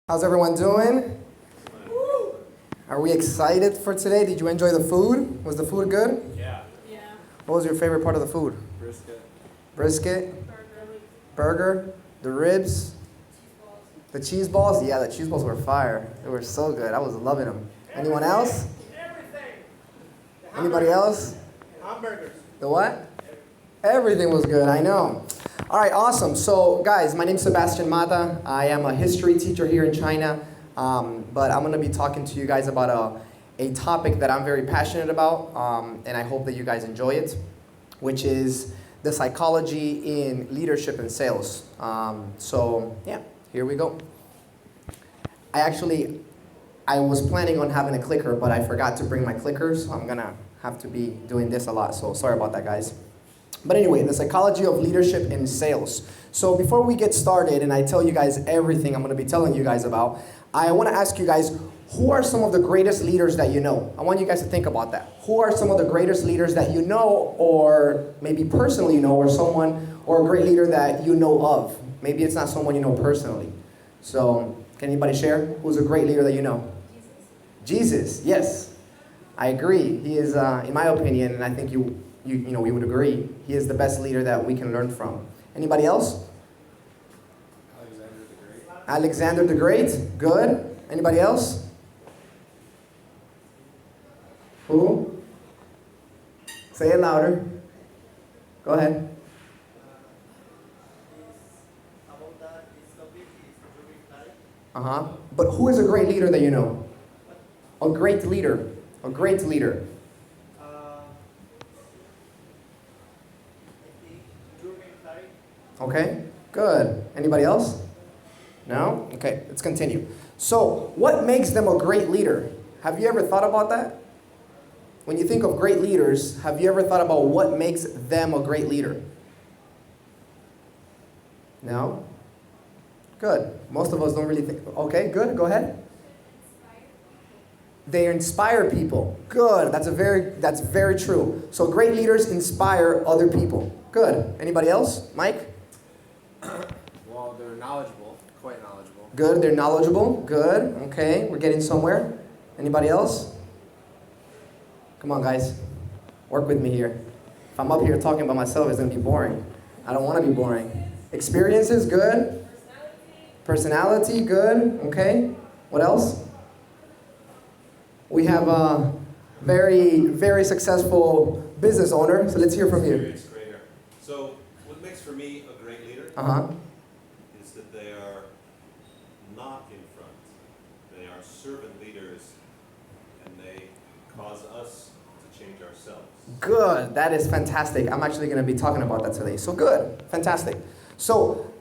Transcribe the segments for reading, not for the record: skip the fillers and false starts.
How's everyone doing? Are we excited for today? Did you enjoy the food? Was the food good? Yeah. What was your favorite part of the food? Brisket. Brisket? Burger? The ribs? The cheese balls? Yeah, the cheese balls were fire. They were so good. I was loving them. Anyone else? Everything. Anybody else? Hamburgers. The what? Everything was good, I know. All right, awesome. So, guys, my name's Sebastian Matta. I am a history teacher here in China, but I'm going to be talking to you guys about a topic that I'm very passionate about, and I hope that you guys enjoy it, which is the psychology in leadership and sales. Yeah, here we go. I was planning on having a clicker, but I forgot to bring my clickers, so I'm going to have to be doing this a lot, so sorry about that, guys. But anyway, the psychology of leadership in sales. So before we get started and I tell you guys everything I'm going to be telling you guys about, I want to ask you guys, who are some of the greatest leaders that you know? I want you guys to think about that. Who are some of the greatest leaders that you know, or maybe personally you know, or someone, or a great leader that you know of? Maybe it's not someone you know personally. So can anybody share? Who's a great leader that you know? Jesus, yes. I agree. He is, in my opinion, and I think we would agree, he is the best leader that we can learn from. Anybody else? Alexander the Great. Good. Anybody else? Who? Say it louder. Go ahead. But who is a great leader that you know? A great leader. A great leader. Okay, good. Anybody else? No? Okay, let's continue. So, what makes them a great leader? Have you ever thought about that? When you think of great leaders, have you ever thought about what makes them a great leader? No? Good. Most of us don't really think. Okay, good. Go ahead. They inspire people. Good. That's very true. So great leaders inspire other people. Good. Anybody else? Mike? Well, they're knowledgeable, quite knowledgeable. Good. They're knowledgeable. Good. Okay, we're getting somewhere. Anybody else? Come on, guys. Work with me here. If I'm up here talking about myself, it's going to be boring. I don't want to be boring. Experiences, good. Personality, good. Okay. What else? We have a very, very successful business owner, so let's hear from you. Experience greater. So what makes for me a great leader is that they are not in front. They are servant leaders, and they cause us to change ourselves. Good. That is fantastic. I'm actually going to be talking about that today. So good. Fantastic. So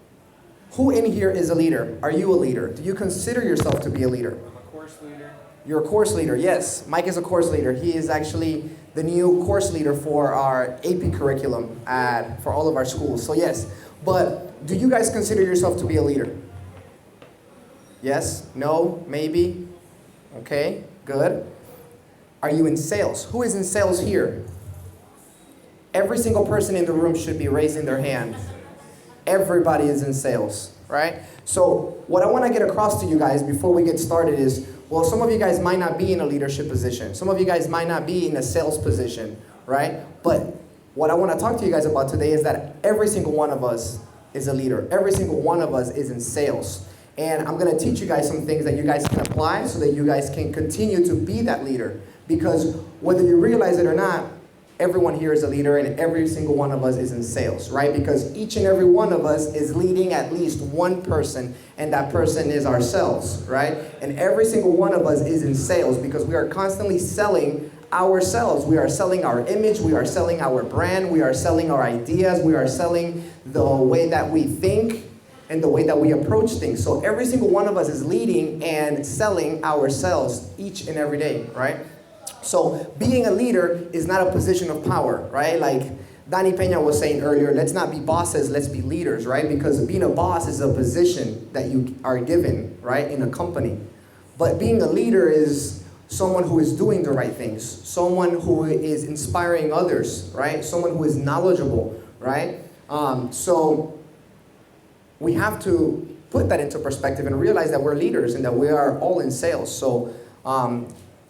who in here is a leader? Are you a leader? Do you consider yourself to be a leader? I'm a course leader. You're a course leader, yes. Mike is a course leader. He is actually the new course leader for our AP curriculum for all of our schools. So yes, but do you guys consider yourself to be a leader? Yes? No? Maybe? Okay, good. Are you in sales? Who is in sales here? Every single person in the room should be raising their hand. Everybody is in sales, right? So what I want to get across to you guys before we get started is, well, some of you guys might not be in a leadership position. Some of you guys might not be in a sales position, right? But what I want to talk to you guys about today is that every single one of us is a leader. Every single one of us is in sales. And I'm going to teach you guys some things that you guys can apply so that you guys can continue to be that leader. Because whether you realize it or not, everyone here is a leader and every single one of us is in sales, right? Because each and every one of us is leading at least one person, and that person is ourselves, right? And every single one of us is in sales because we are constantly selling ourselves. We are selling our image, we are selling our brand, we are selling our ideas, we are selling the way that we think and the way that we approach things. So every single one of us is leading and selling ourselves each and every day, right? So being a leader is not a position of power, right? Like Danny Peña was saying earlier, let's not be bosses, let's be leaders, right? Because being a boss is a position that you are given, right, in a company. But being a leader is someone who is doing the right things, someone who is inspiring others, right? Someone who is knowledgeable, right? So we have to put that into perspective and realize that we're leaders and that we are all in sales. So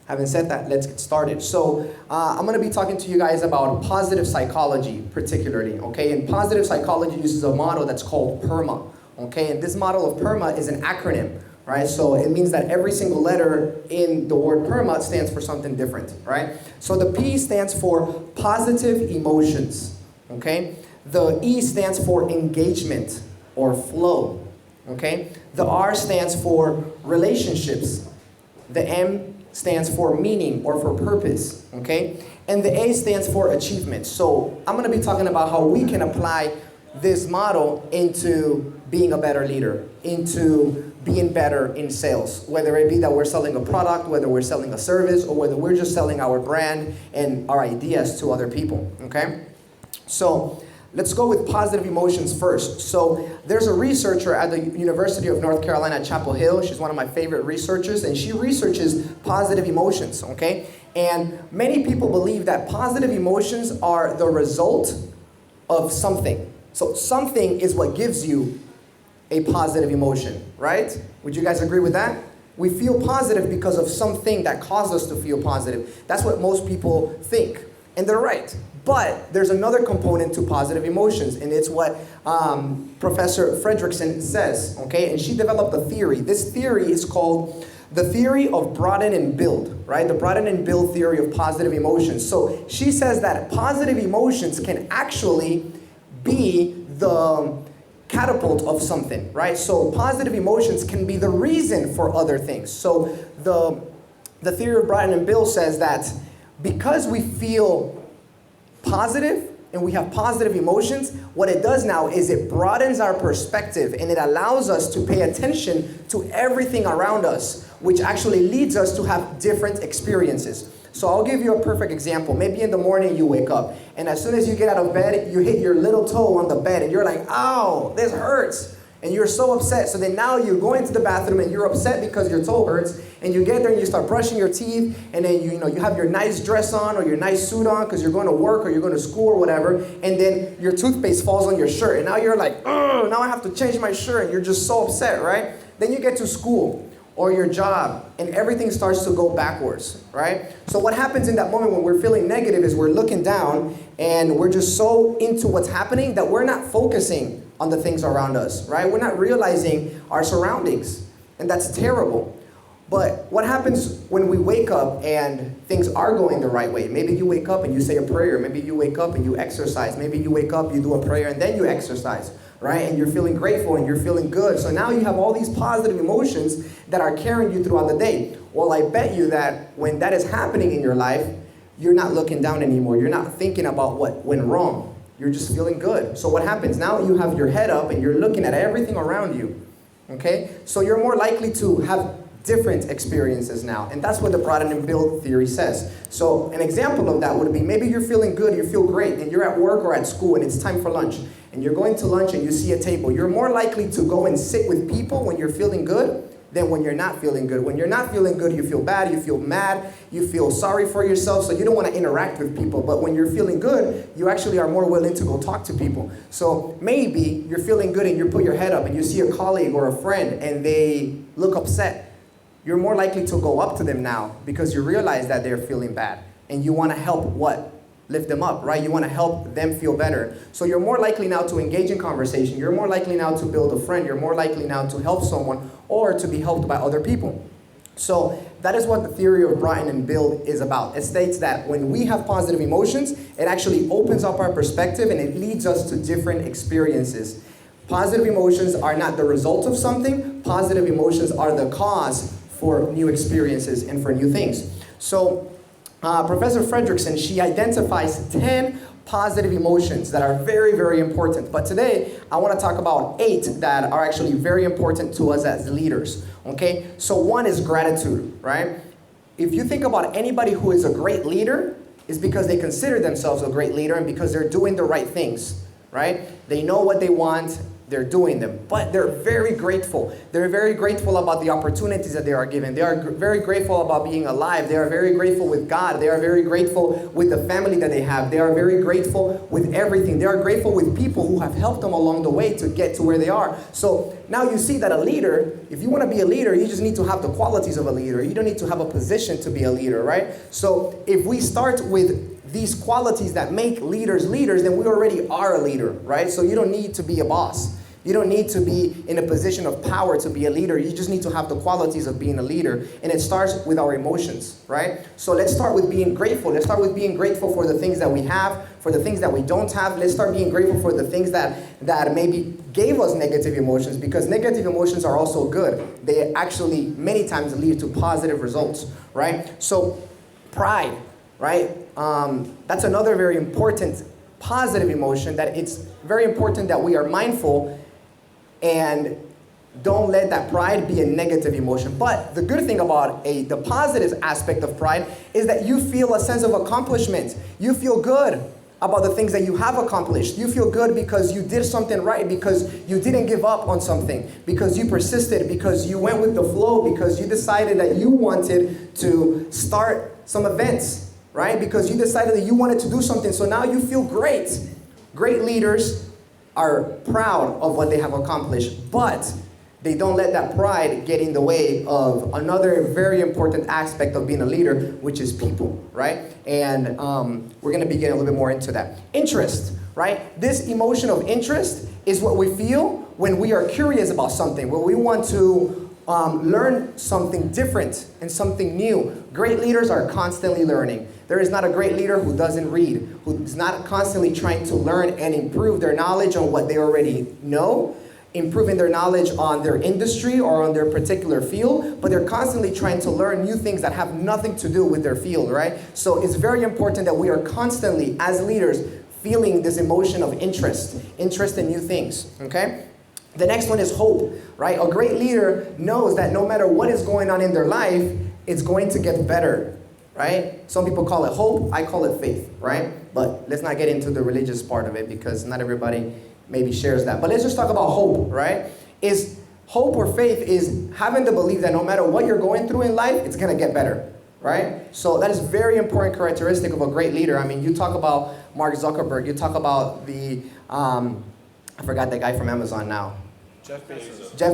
having said that, let's get started. So I'm going to be talking to you guys about positive psychology particularly, okay? And positive psychology uses a model that's called PERMA, okay? And this model of PERMA is an acronym, right? So it means that every single letter in the word PERMA stands for something different, right? So the P stands for positive emotions, okay? The E stands for engagement or flow, okay? The R stands for relationships. The M stands for meaning or for purpose, okay? And the A stands for achievement. So I'm gonna be talking about how we can apply this model into being a better leader, into being better in sales, whether it be that we're selling a product, whether we're selling a service, or whether we're just selling our brand and our ideas to other people, okay? So let's go with positive emotions first. So there's a researcher at the University of North Carolina at Chapel Hill. She's one of my favorite researchers, and she researches positive emotions, okay? And many people believe that positive emotions are the result of something. So something is what gives you a positive emotion, right? Would you guys agree with that? We feel positive because of something that caused us to feel positive. That's what most people think, and they're right. But there's another component to positive emotions, and it's what Professor Fredrickson says, okay? And she developed a theory. This theory is called the theory of broaden and build, right? The broaden and build theory of positive emotions. So she says that positive emotions can actually be the catapult of something, right? So positive emotions can be the reason for other things. So the theory of broaden and build says that because we feel positive and we have positive emotions, what it does now is it broadens our perspective and it allows us to pay attention to everything around us, which actually leads us to have different experiences. So I'll give you a perfect example. Maybe in the morning you wake up and as soon as you get out of bed, you hit your little toe on the bed and you're like, ow, this hurts. And you're so upset. So then now you go into the bathroom and you're upset because your toe hurts. And you get there and you start brushing your teeth. And then you have your nice dress on or your nice suit on because you're going to work or you're going to school or whatever. And then your toothpaste falls on your shirt. And now you're like, oh, now I have to change my shirt. And you're just so upset, right? Then you get to school or your job and everything starts to go backwards, right? So what happens in that moment when we're feeling negative is we're looking down and we're just so into what's happening that we're not focusing on the things around us, right? We're not realizing our surroundings, and that's terrible. But what happens when we wake up and things are going the right way? Maybe you wake up and you say a prayer. Maybe you wake up and you exercise. Maybe you wake up, you do a prayer, and then you exercise, right? And you're feeling grateful and you're feeling good. So now you have all these positive emotions that are carrying you throughout the day. Well, I bet you that when that is happening in your life, you're not looking down anymore. You're not thinking about what went wrong. You're just feeling good. So what happens? Now you have your head up and you're looking at everything around you, okay? So you're more likely to have different experiences now. And that's what the broaden and build theory says. So an example of that would be maybe you're feeling good, you feel great, and you're at work or at school and it's time for lunch. And you're going to lunch and you see a table. You're more likely to go and sit with people when you're feeling good than when you're not feeling good. When you're not feeling good, you feel bad, you feel mad, you feel sorry for yourself, so you don't want to interact with people. But when you're feeling good, you actually are more willing to go talk to people. So maybe you're feeling good and you put your head up and you see a colleague or a friend and they look upset. You're more likely to go up to them now because you realize that they're feeling bad. And you want to help what? Lift them up, right? You want to help them feel better. So you're more likely now to engage in conversation. You're more likely now to build a friend. You're more likely now to help someone or to be helped by other people. So that is what the theory of broaden and build is about. It states that when we have positive emotions, it actually opens up our perspective and it leads us to different experiences. Positive emotions are not the result of something. Positive emotions are the cause for new experiences and for new things. So Professor Fredrickson, she identifies 10 positive emotions that are very, very important. But today, I want to talk about 8 that are actually very important to us as leaders, okay? So one is gratitude, right? If you think about anybody who is a great leader, it's because they consider themselves a great leader and because they're doing the right things, right? They know what they want they're doing them, but they're very grateful. They're very grateful about the opportunities that they are given. They are very grateful about being alive. They are very grateful with God. They are very grateful with the family that they have. They are very grateful with everything. They are grateful with people who have helped them along the way to get to where they are. So now you see that a leader, if you want to be a leader, you just need to have the qualities of a leader. You don't need to have a position to be a leader, right? So if we start with these qualities that make leaders leaders, then we already are a leader, right? So you don't need to be a boss. You don't need to be in a position of power to be a leader. You just need to have the qualities of being a leader. And it starts with our emotions, right? So let's start with being grateful. Let's start with being grateful for the things that we have, for the things that we don't have. Let's start being grateful for the things that maybe gave us negative emotions, because negative emotions are also good. They actually many times lead to positive results, right? So pride, right? That's another very important positive emotion, that it's very important that we are mindful and don't let that pride be a negative emotion. But the good thing about the positive aspect of pride is that you feel a sense of accomplishment. You feel good about the things that you have accomplished. You feel good because you did something right, because you didn't give up on something, because you persisted, because you went with the flow, because you decided that you wanted to start some events, right? Because you decided that you wanted to do something. So now you feel great. Great leaders are proud of what they have accomplished, but they don't let that pride get in the way of another very important aspect of being a leader, which is people, right? And we're going to be getting a little bit more into that. Interest, right? This emotion of interest is what we feel when we are curious about something, when we want to learn something different and something new. Great leaders are constantly learning. There is not a great leader who doesn't read, who's not constantly trying to learn and improve their knowledge on what they already know, improving their knowledge on their industry or on their particular field, but they're constantly trying to learn new things that have nothing to do with their field, right? So it's very important that we are constantly, as leaders, feeling this emotion of interest in new things, okay? The next one is hope, right? A great leader knows that no matter what is going on in their life, it's going to get better, right? Some people call it hope, I call it faith, right? But let's not get into the religious part of it, because not everybody maybe shares that. But let's just talk about hope, right? Is hope or faith is having the belief that no matter what you're going through in life, it's gonna get better, right? So that is very important characteristic of a great leader. I mean, you talk about Mark Zuckerberg, you talk about I forgot that guy from Amazon now. Jeff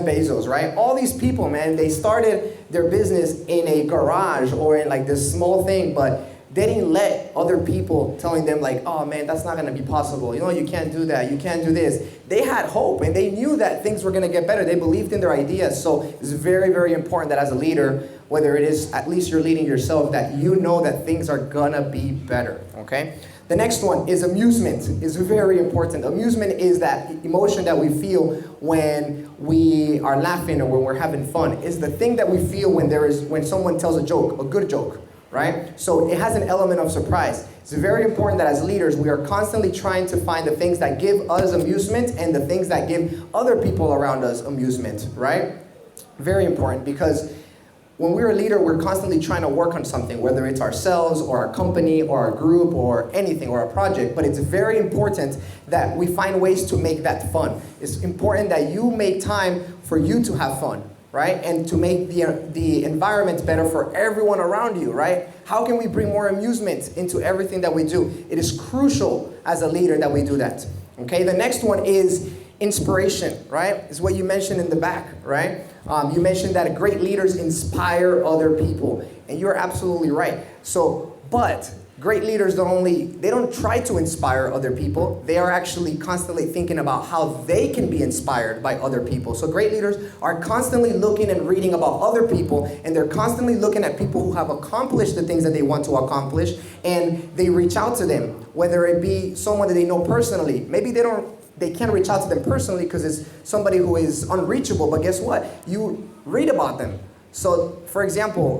Bezos, right? All these people, man, they started their business in a garage or in like this small thing, but they didn't let other people telling them like, oh man, that's not gonna be possible. You know, you can't do that, you can't do this. They had hope and they knew that things were gonna get better. They believed in their ideas. So it's very, very important that as a leader, whether it is at least you're leading yourself, that you know that things are gonna be better, okay? The next one is amusement. It's very important. Amusement is that emotion that we feel when we are laughing or when we're having fun. It's the thing that we feel when someone tells a joke, a good joke, right? So it has an element of surprise. It's very important that as leaders, we are constantly trying to find the things that give us amusement and the things that give other people around us amusement, right? Very important, because when we're a leader, we're constantly trying to work on something, whether it's ourselves or our company or our group or anything or a project. But it's very important that we find ways to make that fun. It's important that you make time for you to have fun, right? And to make the environment better for everyone around you, right? How can we bring more amusement into everything that we do? It is crucial as a leader that we do that, okay? The next one is inspiration, right? Is what you mentioned in the back, right? You mentioned that great leaders inspire other people, and you're absolutely right. So, but great leaders they don't try to inspire other people. They are actually constantly thinking about how they can be inspired by other people. So great leaders are constantly looking and reading about other people, and they're constantly looking at people who have accomplished the things that they want to accomplish, and they reach out to them, whether it be someone that they know personally. Maybe they can't reach out to them personally because it's somebody who is unreachable, but guess what? You read about them. So, for example,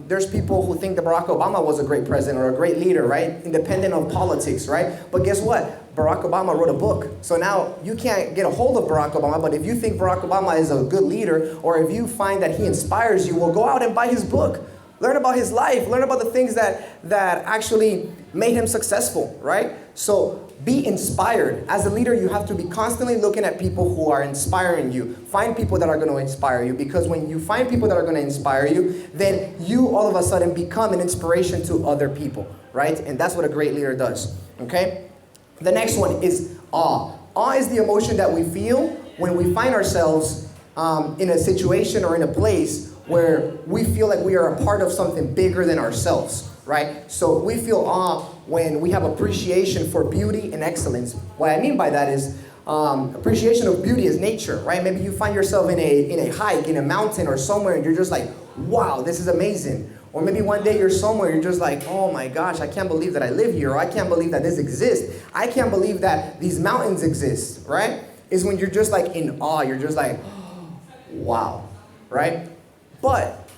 there's people who think that Barack Obama was a great president or a great leader, right? Independent of politics, right? But guess what? Barack Obama wrote a book. So now you can't get a hold of Barack Obama, but if you think Barack Obama is a good leader, or if you find that he inspires you, well, go out and buy his book. Learn about his life. Learn about the things that actually made him successful, right? So, Be inspired. As a leader, you have to be constantly looking at people who are inspiring you. Find people that are going to inspire you, because when you find people that are going to inspire you, then you all of a sudden become an inspiration to other people, right? And that's what a great leader does, okay? The next one is awe. Awe is the emotion that we feel when we find ourselves in a situation or in a place where we feel like we are a part of something bigger than ourselves, right? So we feel awe when we have appreciation for beauty and excellence. What I mean by that is appreciation of beauty is nature, right? Maybe you find yourself in a hike, in a mountain or somewhere, and you're just like, wow, this is amazing. Or maybe one day you're somewhere, you're just like, oh my gosh, I can't believe that I live here, or I can't believe that this exists. I can't believe that these mountains exist, right? Is when you're just like in awe, you're just like, wow, right? But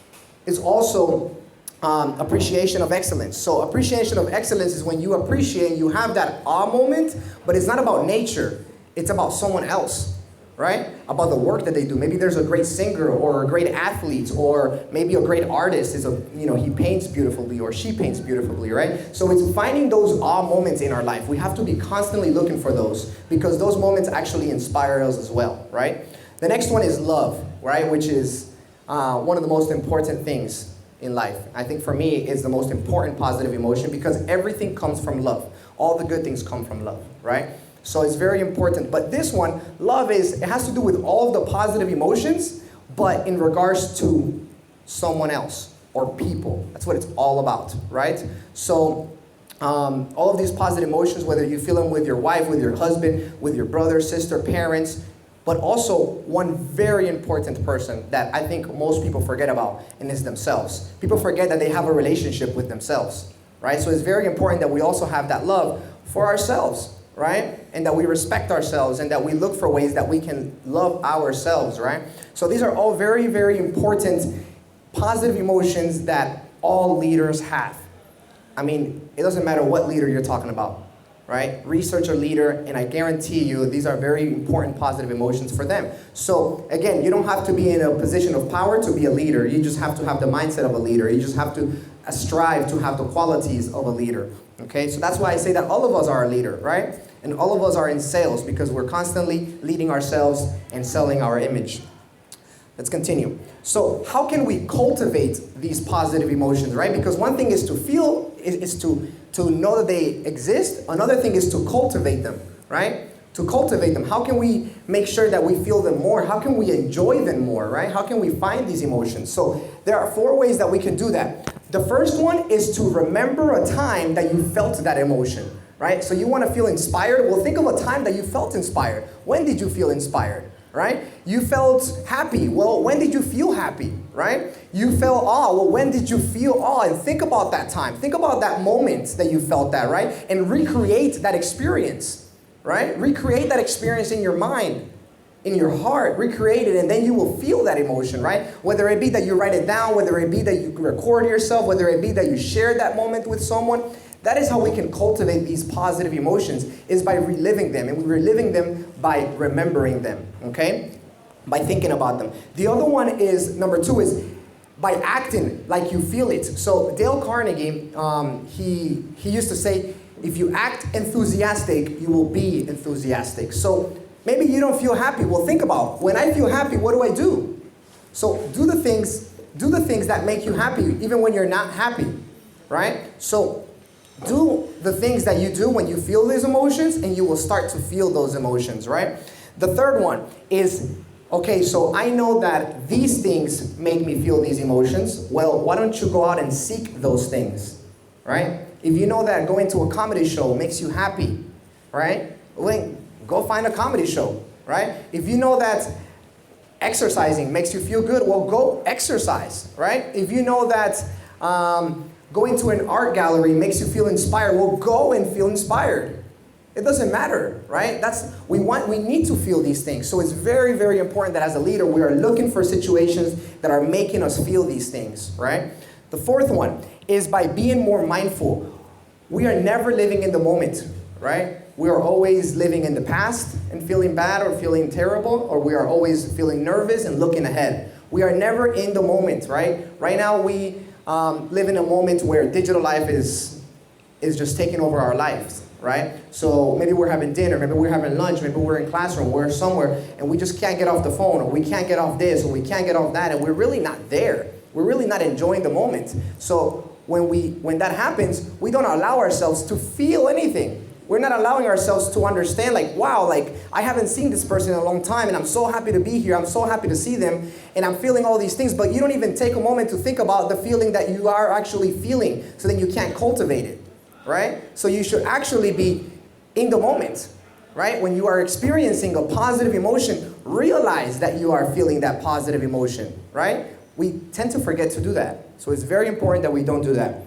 it's also appreciation of excellence. So appreciation of excellence is when you appreciate, you have that awe moment, but it's not about nature. It's about someone else, right? About the work that they do. Maybe there's a great singer or a great athlete, or maybe a great artist he paints beautifully or she paints beautifully, right? So it's finding those awe moments in our life. We have to be constantly looking for those, because those moments actually inspire us as well, right? The next one is love, right? Which is one of the most important things in life. I think for me, it's the most important positive emotion, because everything comes from love. All the good things come from love, right? So it's very important. But this one, love it has to do with all of the positive emotions, but in regards to someone else or people. That's what it's all about, right? So all of these positive emotions, whether you feel them with your wife, with your husband, with your brother, sister, parents, but also one very important person that I think most people forget about, and is themselves. People forget that they have a relationship with themselves, right? So it's very important that we also have that love for ourselves, right? And that we respect ourselves, and that we look for ways that we can love ourselves, right? So these are all very, very important positive emotions that all leaders have. I mean, it doesn't matter what leader you're talking about, right? Research a leader, and I guarantee you these are very important positive emotions for them. So again, you don't have to be in a position of power to be a leader. You just have to have the mindset of a leader. You just have to strive to have the qualities of a leader. Okay, so that's why I say that all of us are a leader, right? And all of us are in sales, because we're constantly leading ourselves and selling our image. Let's continue. So how can we cultivate these positive emotions, right? Because one thing is to feel, is to know that they exist. Another thing is to cultivate them, right? To cultivate them. How can we make sure that we feel them more? How can we enjoy them more, right? How can we find these emotions? So there are 4 ways that we can do that. The first one is to remember a time that you felt that emotion, right? So you want to feel inspired? Well, think of a time that you felt inspired. When did you feel inspired, right? You felt happy. Well, when did you feel happy, right? You felt awe. Well, when did you feel awe? And think about that time. Think about that moment that you felt that, right? And recreate that experience, right? Recreate that experience in your mind, in your heart. Recreate it, and then you will feel that emotion, right? Whether it be that you write it down, whether it be that you record yourself, whether it be that you share that moment with someone. That is how we can cultivate these positive emotions, is by reliving them. And we're reliving them by remembering them, okay? By thinking about them. The other one is, number 2 is by acting like you feel it. So Dale Carnegie, he used to say, if you act enthusiastic, you will be enthusiastic. So maybe you don't feel happy. Well, think about, when I feel happy, what do I do? So do the things that make you happy, even when you're not happy, right? So do the things that you do when you feel these emotions, and you will start to feel those emotions, right? The third one is, okay, so I know that these things make me feel these emotions. Well, why don't you go out and seek those things, right? If you know that going to a comedy show makes you happy, right? Well, go find a comedy show, right? If you know that exercising makes you feel good, well, go exercise, right? If you know that going to an art gallery makes you feel inspired, well, go and feel inspired. It doesn't matter, right? We need to feel these things. So it's very, very important that as a leader, we are looking for situations that are making us feel these things, right? The fourth one is by being more mindful. We are never living in the moment, right? We are always living in the past and feeling bad or feeling terrible, or we are always feeling nervous and looking ahead. We are never in the moment, right? Right now we live in a moment where digital life is just taking over our lives, right? So maybe we're having dinner, maybe we're having lunch, maybe we're in classroom, we're somewhere, and we just can't get off the phone, or we can't get off this, or we can't get off that, and we're really not there. We're really not enjoying the moment. So when that happens, we don't allow ourselves to feel anything. We're not allowing ourselves to understand, like, wow, like, I haven't seen this person in a long time, and I'm so happy to be here, I'm so happy to see them, and I'm feeling all these things, but you don't even take a moment to think about the feeling that you are actually feeling, so then you can't cultivate it, right? So you should actually be in the moment, right? When you are experiencing a positive emotion, realize that you are feeling that positive emotion, right? We tend to forget to do that. So it's very important that we don't do that.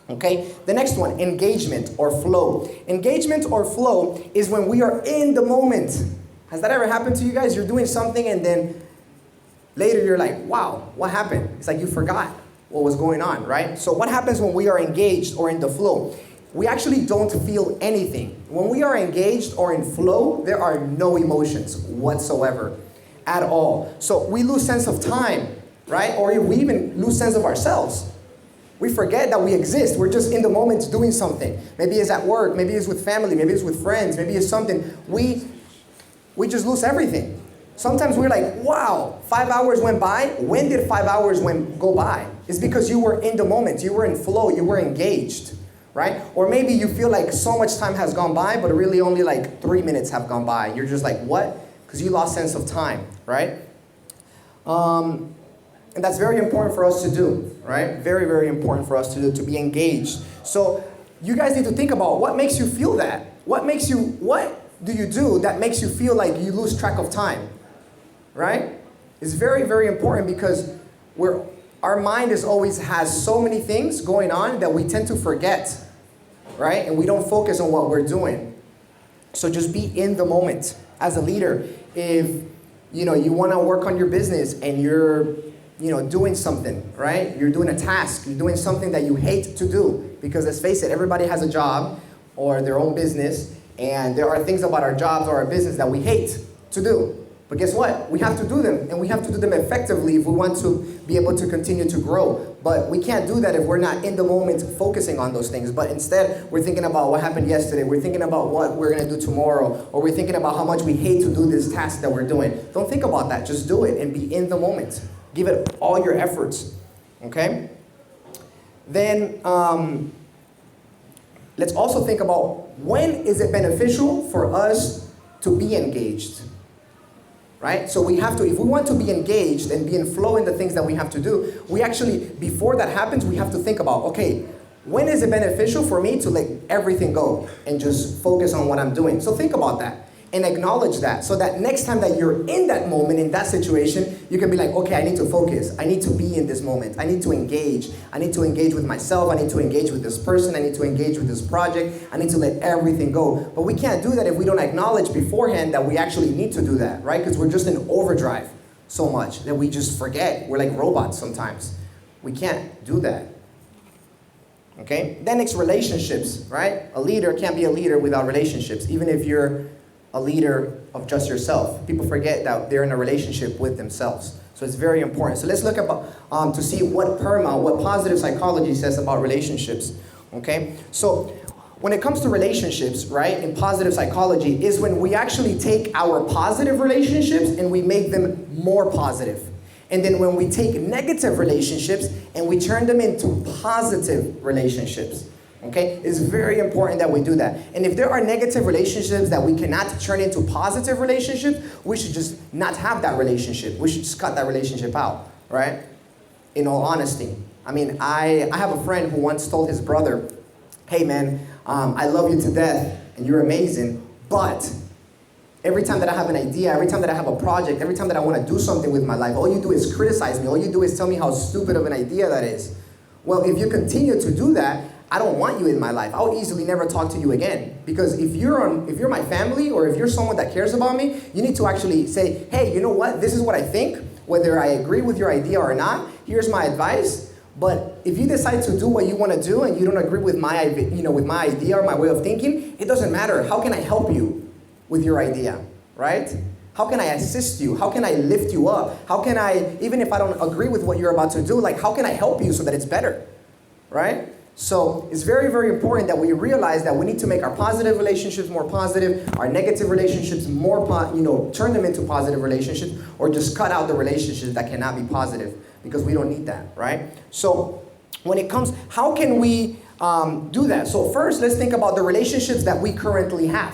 Okay, the next one, engagement or flow. Engagement or flow is when we are in the moment. Has that ever happened to you guys? You're doing something and then later you're like, wow, what happened? It's like you forgot what was going on, right? So what happens when we are engaged or in the flow? We actually don't feel anything. When we are engaged or in flow, there are no emotions whatsoever at all. So we lose sense of time, right? Or we even lose sense of ourselves. We forget that we exist. We're just in the moment doing something. Maybe it's at work, maybe it's with family, maybe it's with friends, maybe it's something. We just lose everything. Sometimes we're like, wow, 5 hours went by. When did 5 hours go by? It's because you were in the moment. You were in flow. You were engaged, right? Or maybe you feel like so much time has gone by, but really only like 3 minutes have gone by. You're just like, what? Because you lost sense of time, right? And that's very important for us to do, right? Very, very important for us to do, to be engaged. So you guys need to think about what makes you feel that. What do you do that makes you feel like you lose track of time, right? It's very, very important because our mind always has so many things going on that we tend to forget, right? And we don't focus on what we're doing. So just be in the moment. As a leader, if you want to work on your business and you're doing something, right? You're doing a task, you're doing something that you hate to do. Because let's face it, everybody has a job or their own business, and there are things about our jobs or our business that we hate to do. But guess what? We have to do them, and we have to do them effectively if we want to be able to continue to grow. But we can't do that if we're not in the moment focusing on those things. But instead, we're thinking about what happened yesterday. We're thinking about what we're going to do tomorrow. Or we're thinking about how much we hate to do this task that we're doing. Don't think about that. Just do it and be in the moment. Give it all your efforts, okay? Then let's also think about when is it beneficial for us to be engaged, right? So we have to, if we want to be engaged and be in flow in the things that we have to do, we actually, before that happens, we have to think about, okay, when is it beneficial for me to let everything go and just focus on what I'm doing? So think about that. And acknowledge that, so that next time that you're in that moment, in that situation, you can be like, okay, I need to focus. I need to be in this moment. I need to engage. I need to engage with myself. I need to engage with this person. I need to engage with this project. I need to let everything go. But we can't do that if we don't acknowledge beforehand that we actually need to do that, right? Because we're just in overdrive so much that we just forget. We're like robots sometimes. We can't do that. Okay? Then it's relationships, right? A leader can't be a leader without relationships, even if you're a leader of just yourself. People forget that they're in a relationship with themselves. So it's very important. So let's look about to see what positive psychology says about relationships. Okay? So when it comes to relationships, right, in positive psychology is when we actually take our positive relationships and we make them more positive. And then when we take negative relationships and we turn them into positive relationships. Okay? It's very important that we do that. And if there are negative relationships that we cannot turn into positive relationships, we should just not have that relationship. We should just cut that relationship out, right? In all honesty. I mean, I have a friend who once told his brother, hey man, I love you to death and you're amazing, but every time that I have an idea, every time that I have a project, every time that I want to do something with my life, all you do is criticize me. All you do is tell me how stupid of an idea that is. Well, if you continue to do that, I don't want you in my life. I'll easily never talk to you again. Because if you're my family or if you're someone that cares about me, you need to actually say, hey, you know what? This is what I think. Whether I agree with your idea or not, here's my advice. But if you decide to do what you want to do and you don't agree with my idea or my way of thinking, it doesn't matter. How can I help you with your idea, right? How can I assist you? How can I lift you up? How can I, even if I don't agree with what you're about to do, like how can I help you so that it's better, right? So it's very, very important that we realize that we need to make our positive relationships more positive, our negative relationships more, turn them into positive relationships, or just cut out the relationships that cannot be positive, because we don't need that, right? So when it comes, how can we do that? So first, let's think about the relationships that we currently have,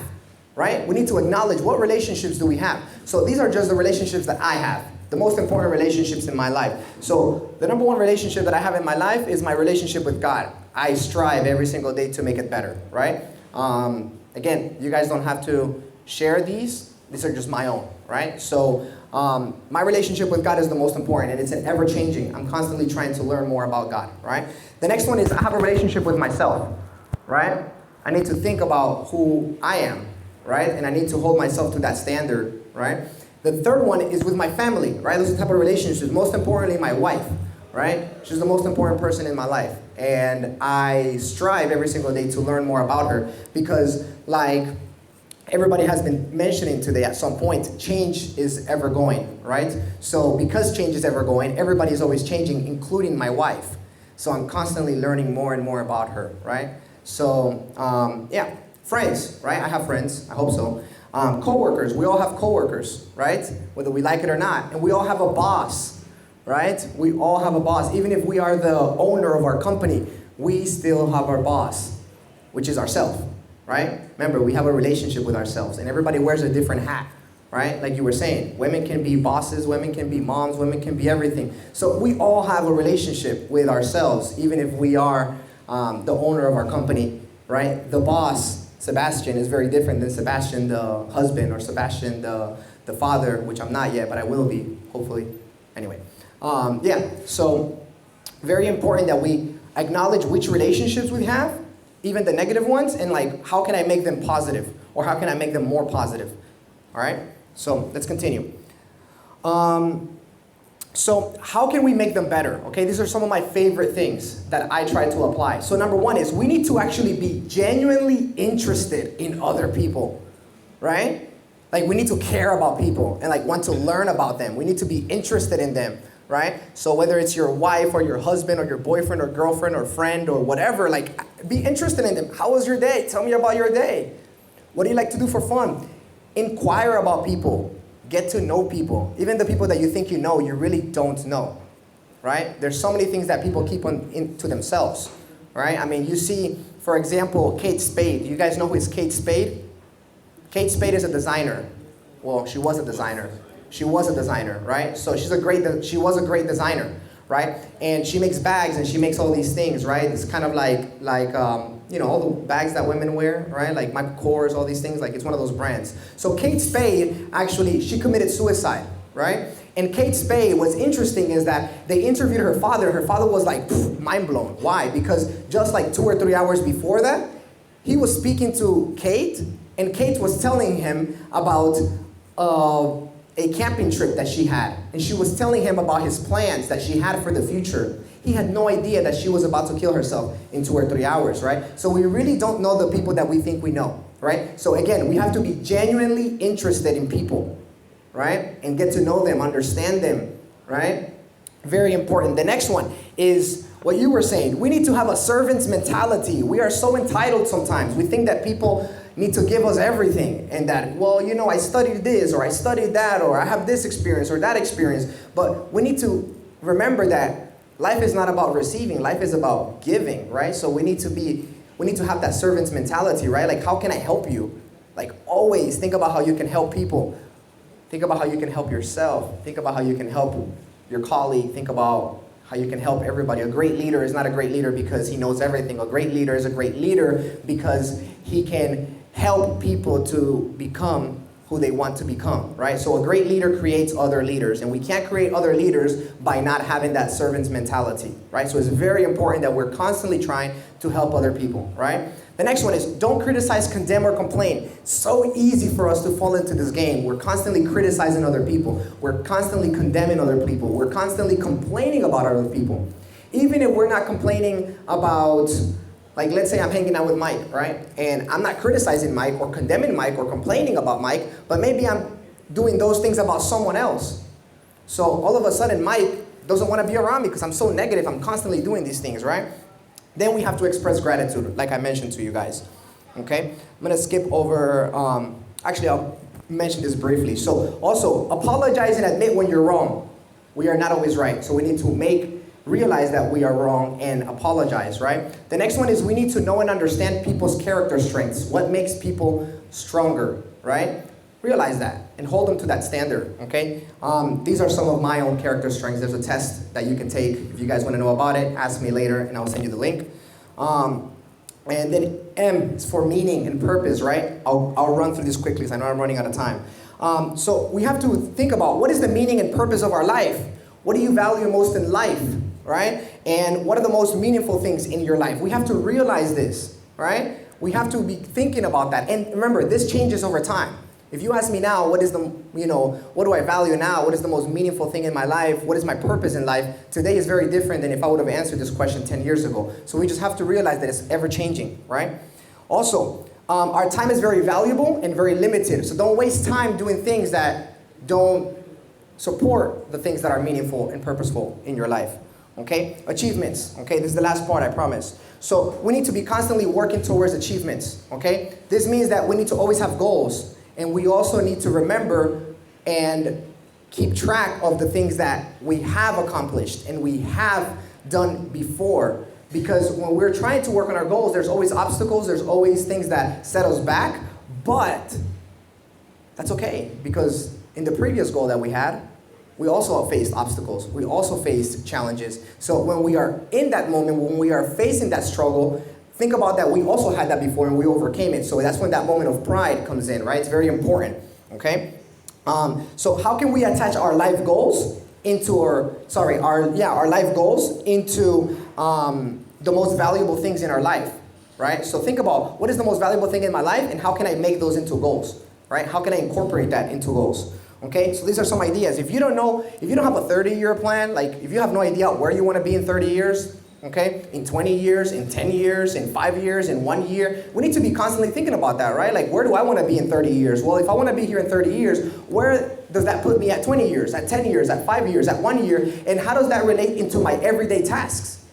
right? We need to acknowledge, what relationships do we have? So these are just the relationships that I have, the most important relationships in my life. So the number one relationship that I have in my life is my relationship with God. I strive every single day to make it better, right? Again, you guys don't have to share these. These are just my own, right? So my relationship with God is the most important, and it's an ever-changing. I'm constantly trying to learn more about God, right? The next one is I have a relationship with myself, right? I need to think about who I am, right? And I need to hold myself to that standard, right? The third one is with my family, right? Those are the type of relationships. Most importantly, my wife, right? She's the most important person in my life. And I strive every single day to learn more about her, because like everybody has been mentioning today at some point, change is ever going, right? So because change is ever going, everybody is always changing, including my wife. So I'm constantly learning more and more about her, right? So yeah, friends, right? I have friends, I hope so. Co-workers, we all have co-workers, right? Whether we like it or not. And we all have a boss, right? We all have a boss. Even if we are the owner of our company, we still have our boss, which is ourselves, right? Remember, we have a relationship with ourselves, and everybody wears a different hat, right? Like you were saying, women can be bosses, women can be moms, women can be everything. So we all have a relationship with ourselves, even if we are the owner of our company, right? The boss, Sebastian, is very different than Sebastian the husband, or Sebastian the father, which I'm not yet, but I will be, hopefully. Anyway, yeah, so very important that we acknowledge which relationships we have, even the negative ones, and like, how can I make them positive, or how can I make them more positive? All right, so let's continue. So how can we make them better? Okay, these are some of my favorite things that I try to apply. So number one is we need to actually be genuinely interested in other people, right? Like we need to care about people and like want to learn about them. We need to be interested in them, right? So whether it's your wife or your husband or your boyfriend or girlfriend or friend or whatever, like be interested in them. How was your day? Tell me about your day. What do you like to do for fun? Inquire about people. Get to know people. Even the people that you think you know, you really don't know, right? There's so many things that people keep to themselves, right? I mean, you see, for example, Kate Spade. You guys know who is Kate Spade? Kate Spade is a designer. Well, she was a designer. She was a designer, right? So she was a great designer, right? And she makes bags and she makes all these things, right? It's kind of like all the bags that women wear, right? Like Michael Kors, all these things, like it's one of those brands. So Kate Spade, actually, she committed suicide, right? And Kate Spade, what's interesting is that they interviewed her father. Her father was like mind blown. Why? Because just like 2 or 3 hours before that, he was speaking to Kate, and Kate was telling him about a camping trip that she had. And she was telling him about his plans that she had for the future. He had no idea that she was about to kill herself in 2 or 3 hours, right? So we really don't know the people that we think we know, right? So again, we have to be genuinely interested in people, right? And get to know them, understand them, right? Very important. The next one is what you were saying. We need to have a servant's mentality. We are so entitled sometimes. We think that people need to give us everything, and that, well, I studied this, or I studied that, or I have this experience or that experience. But we need to remember that life is not about receiving, life is about giving, right? So we need to have that servant's mentality, right? Like, how can I help you? Like, always think about how you can help people. Think about how you can help yourself. Think about how you can help your colleague. Think about how you can help everybody. A great leader is not a great leader because he knows everything. A great leader is a great leader because he can help people to become who they want to become, right? So a great leader creates other leaders, and we can't create other leaders by not having that servant's mentality, right? So it's very important that we're constantly trying to help other people, right? The next one is don't criticize, condemn, or complain. So easy for us to fall into this game. We're constantly criticizing other people. We're constantly condemning other people. We're constantly complaining about other people. Even if we're not complaining about, like, let's say I'm hanging out with Mike, right? And I'm not criticizing Mike or condemning Mike or complaining about Mike, but maybe I'm doing those things about someone else. So all of a sudden Mike doesn't want to be around me because I'm so negative. I'm constantly doing these things, right? Then we have to express gratitude, like I mentioned to you guys. Okay? I'm going to skip over, actually I'll mention this briefly. So also, apologize and admit when you're wrong. We are not always right. So we need to realize that we are wrong and apologize, right? The next one is we need to know and understand people's character strengths. What makes people stronger, right? Realize that and hold them to that standard, okay? These are some of my own character strengths. There's a test that you can take. If you guys want to know about it, ask me later and I'll send you the link. And then M is for meaning and purpose, right? I'll run through this quickly because I know I'm running out of time. So we have to think about what is the meaning and purpose of our life? What do you value most in life, right? And what are the most meaningful things in your life? We have to realize this, right? We have to be thinking about that. And remember, this changes over time. If you ask me now, what do I value now? What is the most meaningful thing in my life? What is my purpose in life? Today is very different than if I would have answered this question 10 years ago. So we just have to realize that it's ever changing, right? Also, our time is very valuable and very limited. So don't waste time doing things that don't support the things that are meaningful and purposeful in your life. Okay? Achievements. Okay, this is the last part, I promise. So we need to be constantly working towards achievements. Okay? This means that we need to always have goals. And we also need to remember and keep track of the things that we have accomplished and we have done before. Because when we're trying to work on our goals, there's always obstacles, there's always things that set us back. But that's okay, because in the previous goal that we had, we also faced obstacles. We also faced challenges. So when we are in that moment, when we are facing that struggle, think about that we also had that before and we overcame it. So that's when that moment of pride comes in, right? It's very important, okay? So how can we attach our life goals into our life goals into the most valuable things in our life, right? So think about what is the most valuable thing in my life and how can I make those into goals, right? How can I incorporate that into goals? Okay, so these are some ideas. If you don't have a 30-year plan, like if you have no idea where you want to be in 30 years, okay, in 20 years, in 10 years, in 5 years, in 1 year, we need to be constantly thinking about that, right? Like, where do I want to be in 30 years? Well, if I want to be here in 30 years, where does that put me at 20 years, at 10 years, at 5 years, at 1 year? And how does that relate into my everyday tasks,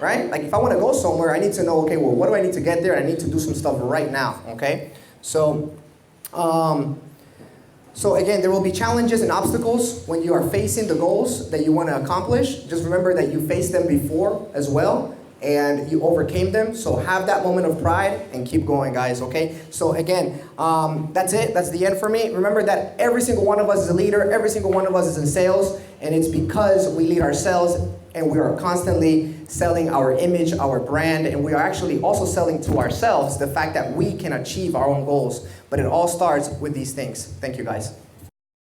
right? Like, if I want to go somewhere, I need to know, okay, well, what do I need to get there? I need to do some stuff right now, okay? So again, there will be challenges and obstacles when you are facing the goals that you want to accomplish. Just remember that you faced them before as well, and you overcame them. So have that moment of pride and keep going, guys, okay? So again, that's it. That's the end for me. Remember that every single one of us is a leader. Every single one of us is in sales, and it's because we lead ourselves and we are constantly selling our image, our brand, and we are actually also selling to ourselves the fact that we can achieve our own goals. But it all starts with these things. Thank you, guys.